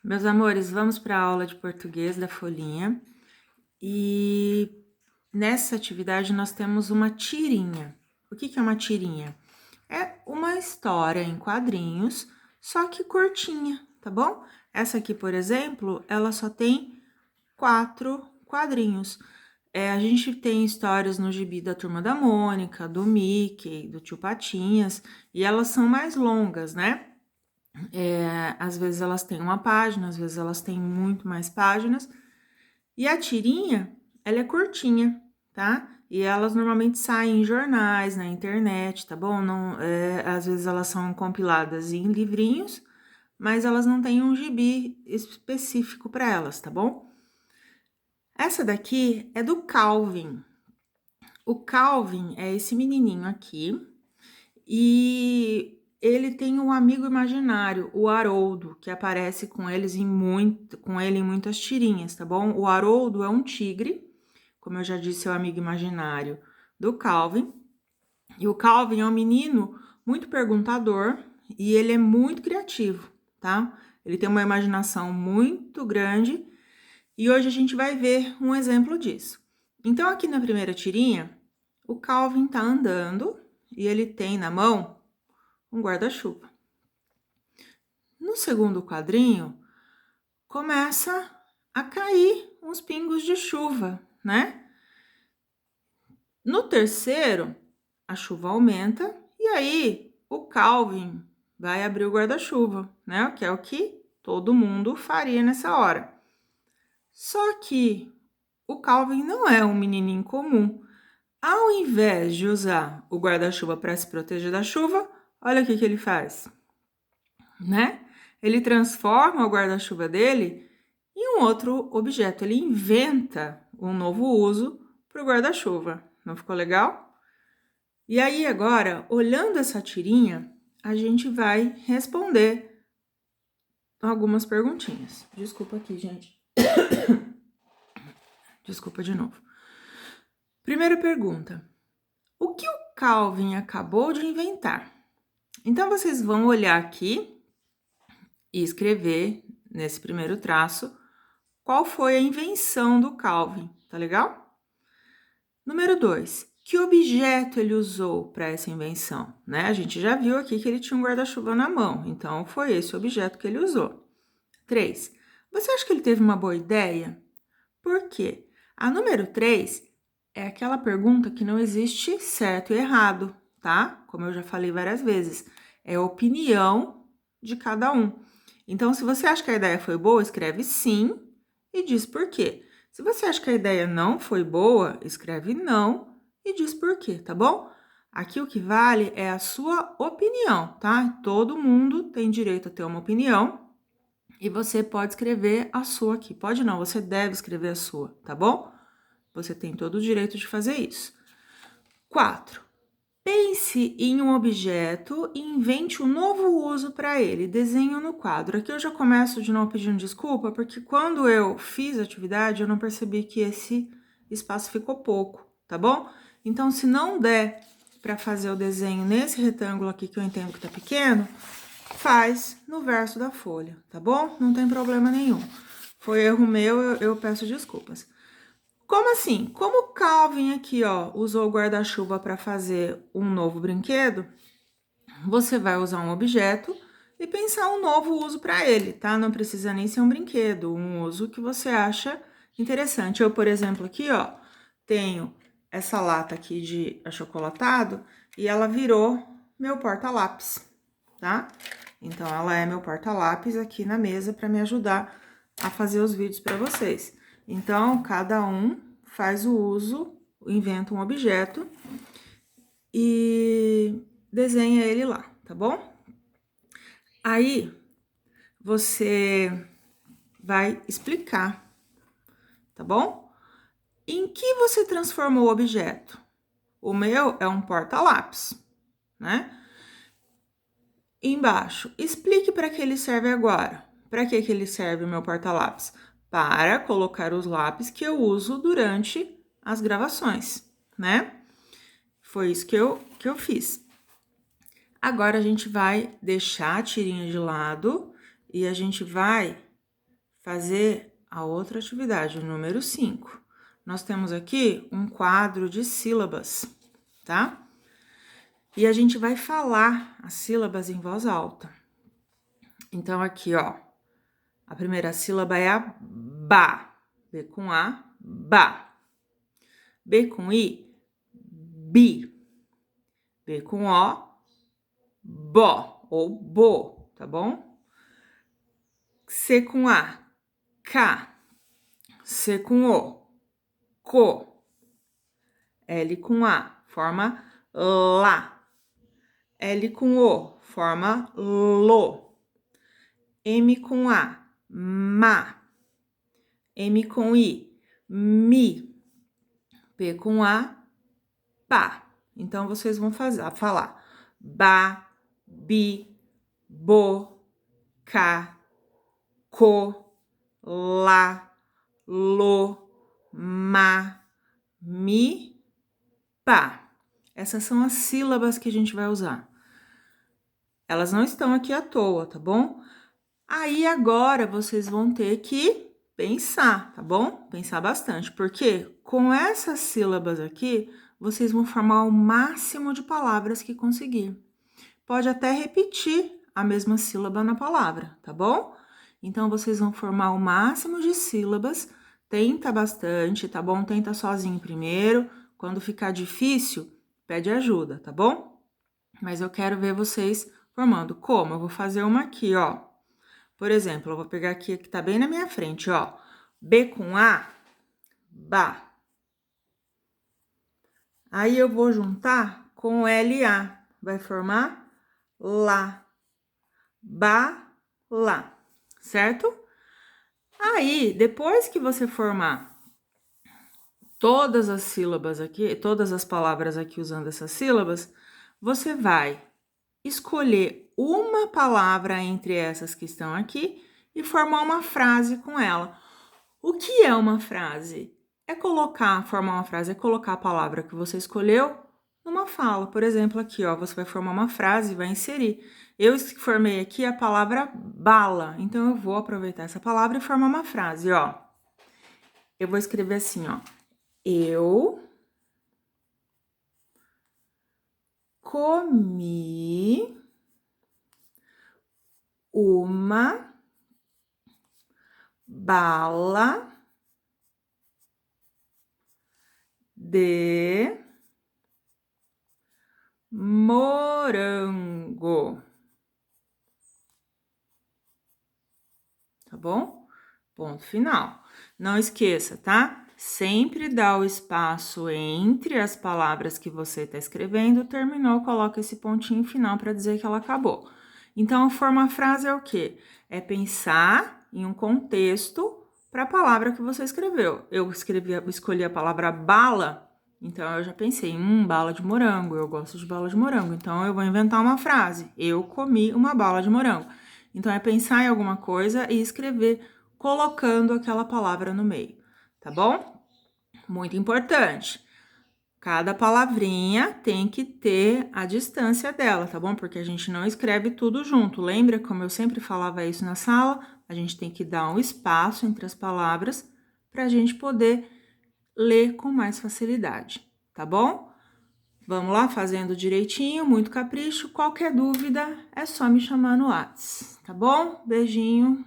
Meus amores, vamos para a aula de português da folhinha e nessa atividade nós temos uma tirinha. O que é uma tirinha? É uma história em quadrinhos, só que curtinha, tá bom? Essa aqui, por exemplo, ela só tem 4 quadrinhos. A gente tem histórias no gibi da Turma da Mônica, do Mickey, do Tio Patinhas, e elas são mais longas, né? Às vezes elas têm uma página, às vezes elas têm muito mais páginas. E a tirinha, ela é curtinha, tá? E elas normalmente saem em jornais, na internet, tá bom? Não, às vezes elas são compiladas em livrinhos, mas elas não têm um gibi específico para elas, tá bom? Essa daqui é do Calvin. O Calvin é esse menininho aqui e ele tem um amigo imaginário, o Haroldo, que aparece com ele em muitas tirinhas, tá bom? O Haroldo é um tigre, como eu já disse, é o amigo imaginário do Calvin. E o Calvin é um menino muito perguntador e ele é muito criativo, tá? Ele tem uma imaginação muito grande e hoje a gente vai ver um exemplo disso. Então, aqui na primeira tirinha, o Calvin tá andando e ele tem na mão um guarda-chuva. No segundo quadrinho, começa a cair uns pingos de chuva, né? No terceiro, a chuva aumenta e aí o Calvin vai abrir o guarda-chuva, né? Que é o que todo mundo faria nessa hora. Só que o Calvin não é um menininho comum. Ao invés de usar o guarda-chuva para se proteger da chuva, olha o que ele faz, né? Ele transforma o guarda-chuva dele em um outro objeto. Ele inventa um novo uso para o guarda-chuva. Não ficou legal? E aí, agora, olhando essa tirinha, a gente vai responder algumas perguntinhas. Desculpa aqui, gente. Desculpa de novo. Primeira pergunta. O que o Calvin acabou de inventar? Então, vocês vão olhar aqui e escrever nesse primeiro traço qual foi a invenção do Calvin, tá legal? Número 2, que objeto ele usou para essa invenção, né? A gente já viu aqui que ele tinha um guarda-chuva na mão, então foi esse objeto que ele usou. 3, você acha que ele teve uma boa ideia? Por quê? A número 3 é aquela pergunta que não existe certo e errado, tá? Como eu já falei várias vezes, é a opinião de cada um. Então, se você acha que a ideia foi boa, escreve sim e diz por quê. Se você acha que a ideia não foi boa, escreve não e diz por quê, tá bom? Aqui o que vale é a sua opinião, tá? Todo mundo tem direito a ter uma opinião e você pode escrever a sua aqui. Pode não, você deve escrever a sua, tá bom? Você tem todo o direito de fazer isso. 4. Pense em um objeto e invente um novo uso para ele. Desenhe no quadro. Aqui eu já começo de novo pedindo desculpa, porque quando eu fiz a atividade, eu não percebi que esse espaço ficou pouco, tá bom? Então, se não der para fazer o desenho nesse retângulo aqui, que eu entendo que tá pequeno, faz no verso da folha, tá bom? Não tem problema nenhum. Foi erro meu, eu peço desculpas. Como assim? Como o Calvin aqui, ó, usou o guarda-chuva para fazer um novo brinquedo, você vai usar um objeto e pensar um novo uso para ele, tá? Não precisa nem ser um brinquedo, um uso que você acha interessante. Eu, por exemplo, aqui, ó, tenho essa lata aqui de achocolatado e ela virou meu porta-lápis, tá? Então, ela é meu porta-lápis aqui na mesa para me ajudar a fazer os vídeos para vocês. Então, cada um faz o uso, inventa um objeto e desenha ele lá, tá bom? Aí, você vai explicar, tá bom? Em que você transformou o objeto? O meu é um porta-lápis, né? Embaixo, explique para que ele serve agora. Para que ele serve o meu porta-lápis? Para colocar os lápis que eu uso durante as gravações, né? Foi isso que eu fiz. Agora, a gente vai deixar a tirinha de lado e a gente vai fazer a outra atividade, o número 5. Nós temos aqui um quadro de sílabas, tá? E a gente vai falar as sílabas em voz alta. Então, aqui, ó, a primeira sílaba é a ba. B com A, ba. B com I, bi. B com O, bo ou bo, tá bom? C com A, ca. C com O, co. L com A, forma lá. L com O, forma lo. M com A, ma. M com I, mi. P com A, pá. Então, vocês vão falar ba, bi, bo, ca, co, lá, lo, ma, mi, pá. Essas são as sílabas que a gente vai usar. Elas não estão aqui à toa, tá bom? Aí, agora, vocês vão ter que pensar, tá bom? Pensar bastante, porque com essas sílabas aqui, vocês vão formar o máximo de palavras que conseguir. Pode até repetir a mesma sílaba na palavra, tá bom? Então, vocês vão formar o máximo de sílabas, tenta bastante, tá bom? Tenta sozinho primeiro, quando ficar difícil, pede ajuda, tá bom? Mas eu quero ver vocês formando. Como? Eu vou fazer uma aqui, ó. Por exemplo, eu vou pegar aqui, que tá bem na minha frente, ó. B com A, ba. Aí, eu vou juntar com LA, vai formar lá. Ba, lá, certo? Aí, depois que você formar todas as sílabas aqui, todas as palavras aqui usando essas sílabas, você vai escolher uma palavra entre essas que estão aqui e formar uma frase com ela. O que é uma frase? Formar uma frase é colocar a palavra que você escolheu numa fala. Por exemplo, aqui, ó, você vai formar uma frase e vai inserir. Eu formei aqui a palavra bala, então eu vou aproveitar essa palavra e formar uma frase, ó. Eu vou escrever assim, ó. Eu comi uma bala de morango. Tá bom? Ponto final. Não esqueça, tá? Sempre dá o espaço entre as palavras que você está escrevendo, terminou, coloca esse pontinho final para dizer que ela acabou. Então, formar frase é o quê? É pensar em um contexto para a palavra que você escreveu. Eu escolhi a palavra bala, então eu já pensei, bala de morango, eu gosto de bala de morango, então eu vou inventar uma frase. Eu comi uma bala de morango. Então, é pensar em alguma coisa e escrever colocando aquela palavra no meio, tá bom? Muito importante. Cada palavrinha tem que ter a distância dela, tá bom? Porque a gente não escreve tudo junto. Lembra como eu sempre falava isso na sala? A gente tem que dar um espaço entre as palavras para a gente poder ler com mais facilidade, tá bom? Vamos lá, fazendo direitinho, muito capricho. Qualquer dúvida, é só me chamar no WhatsApp, tá bom? Beijinho.